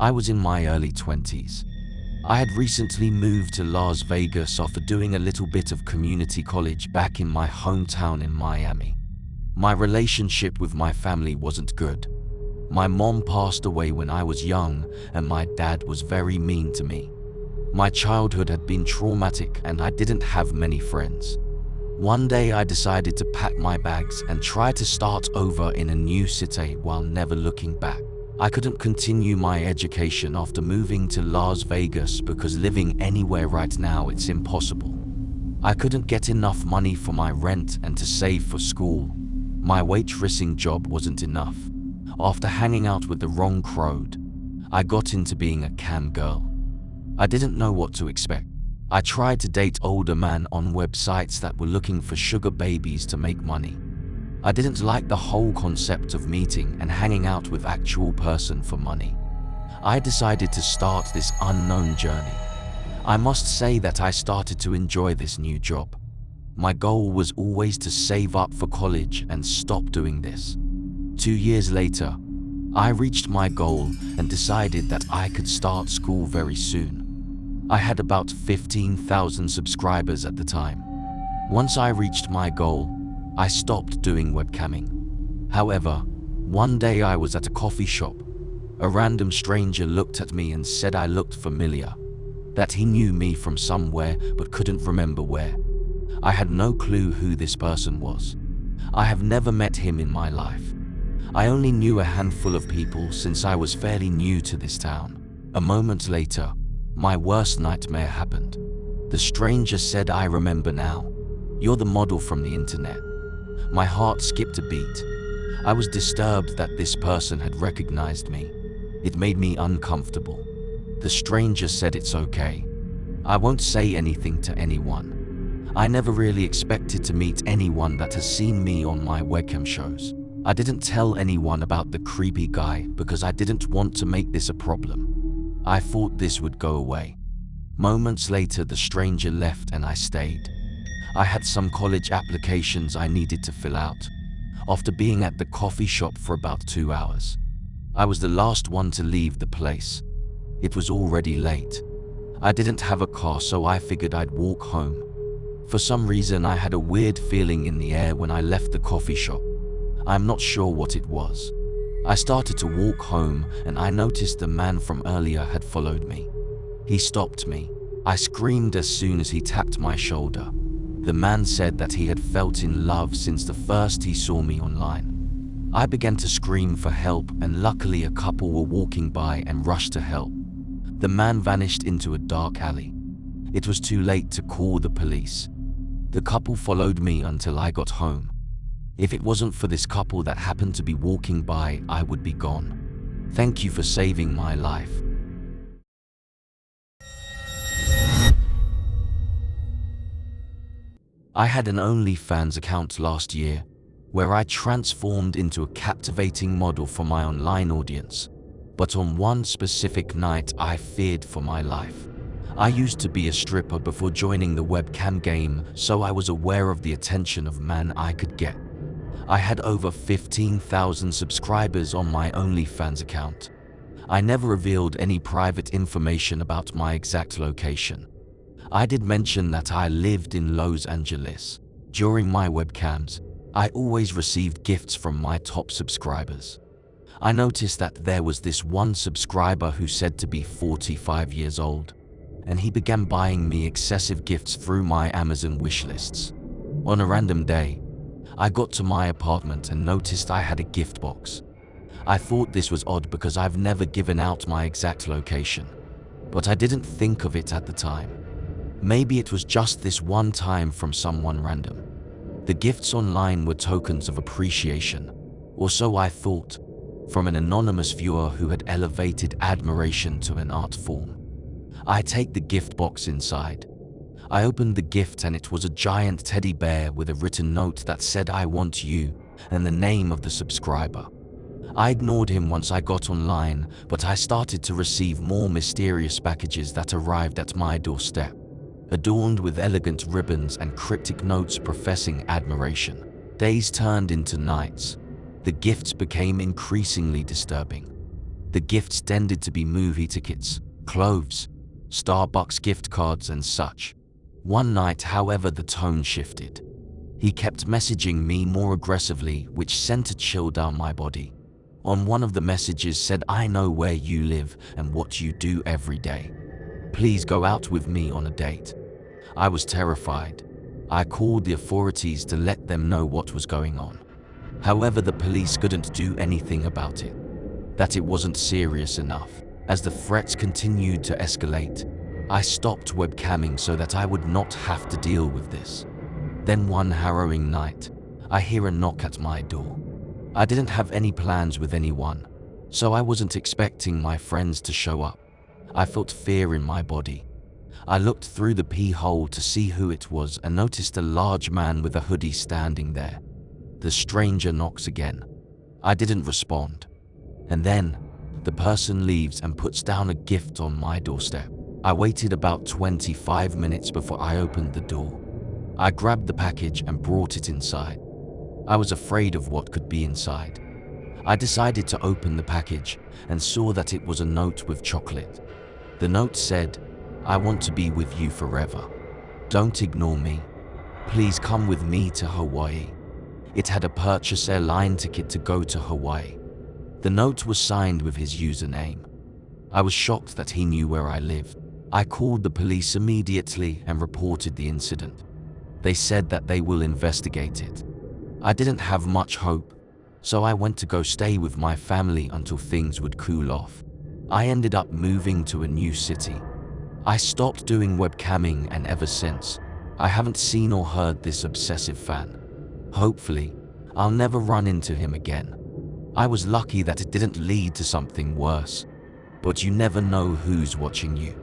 I was in my early 20s. I had recently moved to Las Vegas after doing a little bit of community college back in my hometown in Miami. My relationship with my family wasn't good. My mom passed away when I was young, and my dad was very mean to me. My childhood had been traumatic and I didn't have many friends. One day I decided to pack my bags and try to start over in a new city while never looking back. I couldn't continue my education after moving to Las Vegas because living anywhere right now it's impossible. I couldn't get enough money for my rent and to save for school. My waitressing job wasn't enough. After hanging out with the wrong crowd, I got into being a cam girl. I didn't know what to expect. I tried to date older men on websites that were looking for sugar babies to make money. I didn't like the whole concept of meeting and hanging out with actual person for money. I decided to start this unknown journey. I must say that I started to enjoy this new job. My goal was always to save up for college and stop doing this. 2 years later, I reached my goal and decided that I could start school very soon. I had about 15,000 subscribers at the time. Once I reached my goal, I stopped doing webcamming. However, one day I was at a coffee shop. A random stranger looked at me and said I looked familiar, that he knew me from somewhere but couldn't remember where. I had no clue who this person was. I have never met him in my life. I only knew a handful of people since I was fairly new to this town. A moment later, my worst nightmare happened. The stranger said, "I remember now. You're the model from the internet." My heart skipped a beat. I was disturbed that this person had recognized me. It made me uncomfortable. The stranger said, "It's okay. I won't say anything to anyone." I never really expected to meet anyone that has seen me on my webcam shows. I didn't tell anyone about the creepy guy because I didn't want to make this a problem. I thought this would go away. Moments later, the stranger left and I stayed. I had some college applications I needed to fill out. After being at the coffee shop for about 2 hours, I was the last one to leave the place. It was already late. I didn't have a car, so I figured I'd walk home. For some reason, I had a weird feeling in the air when I left the coffee shop. I'm not sure what it was. I started to walk home and I noticed the man from earlier had followed me. He stopped me. I screamed as soon as he tapped my shoulder. The man said that he had felt in love since the first he saw me online. I began to scream for help and luckily a couple were walking by and rushed to help. The man vanished into a dark alley. It was too late to call the police. The couple followed me until I got home. If it wasn't for this couple that happened to be walking by, I would be gone. Thank you for saving my life. I had an OnlyFans account last year, where I transformed into a captivating model for my online audience. But on one specific night, I feared for my life. I used to be a stripper before joining the webcam game, so I was aware of the attention of man I could get. I had over 15,000 subscribers on my OnlyFans account. I never revealed any private information about my exact location. I did mention that I lived in Los Angeles. During my webcams, I always received gifts from my top subscribers. I noticed that there was this one subscriber who said to be 45 years old, and he began buying me excessive gifts through my Amazon wishlists. On a random day, I got to my apartment and noticed I had a gift box. I thought this was odd because I've never given out my exact location, but I didn't think of it at the time. Maybe it was just this one time from someone random. The gifts online were tokens of appreciation, or so I thought, from an anonymous viewer who had elevated admiration to an art form. I take the gift box inside. I opened the gift and it was a giant teddy bear with a written note that said, "I want you," and the name of the subscriber. I ignored him once I got online, but I started to receive more mysterious packages that arrived at my doorstep, adorned with elegant ribbons and cryptic notes professing admiration. Days turned into nights. The gifts became increasingly disturbing. The gifts tended to be movie tickets, clothes, Starbucks gift cards and such. One night, however, the tone shifted. He kept messaging me more aggressively, which sent a chill down my body. On one of the messages said, "I know where you live and what you do every day. Please go out with me on a date." I was terrified. I called the authorities to let them know what was going on. However, the police couldn't do anything about it. That it wasn't serious enough. As the threats continued to escalate, I stopped webcamming so that I would not have to deal with this. Then one harrowing night, I hear a knock at my door. I didn't have any plans with anyone, so I wasn't expecting my friends to show up. I felt fear in my body. I looked through the peephole to see who it was and noticed a large man with a hoodie standing there. The stranger knocks again. I didn't respond. And then, the person leaves and puts down a gift on my doorstep. I waited about 25 minutes before I opened the door. I grabbed the package and brought it inside. I was afraid of what could be inside. I decided to open the package and saw that it was a note with chocolate. The note said, "I want to be with you forever. Don't ignore me. Please come with me to Hawaii." It had a purchase airline ticket to go to Hawaii. The note was signed with his username. I was shocked that he knew where I lived. I called the police immediately and reported the incident. They said that they will investigate it. I didn't have much hope, so I went to go stay with my family until things would cool off. I ended up moving to a new city. I stopped doing webcamming, and ever since, I haven't seen or heard this obsessive fan. Hopefully, I'll never run into him again. I was lucky that it didn't lead to something worse, but you never know who's watching you.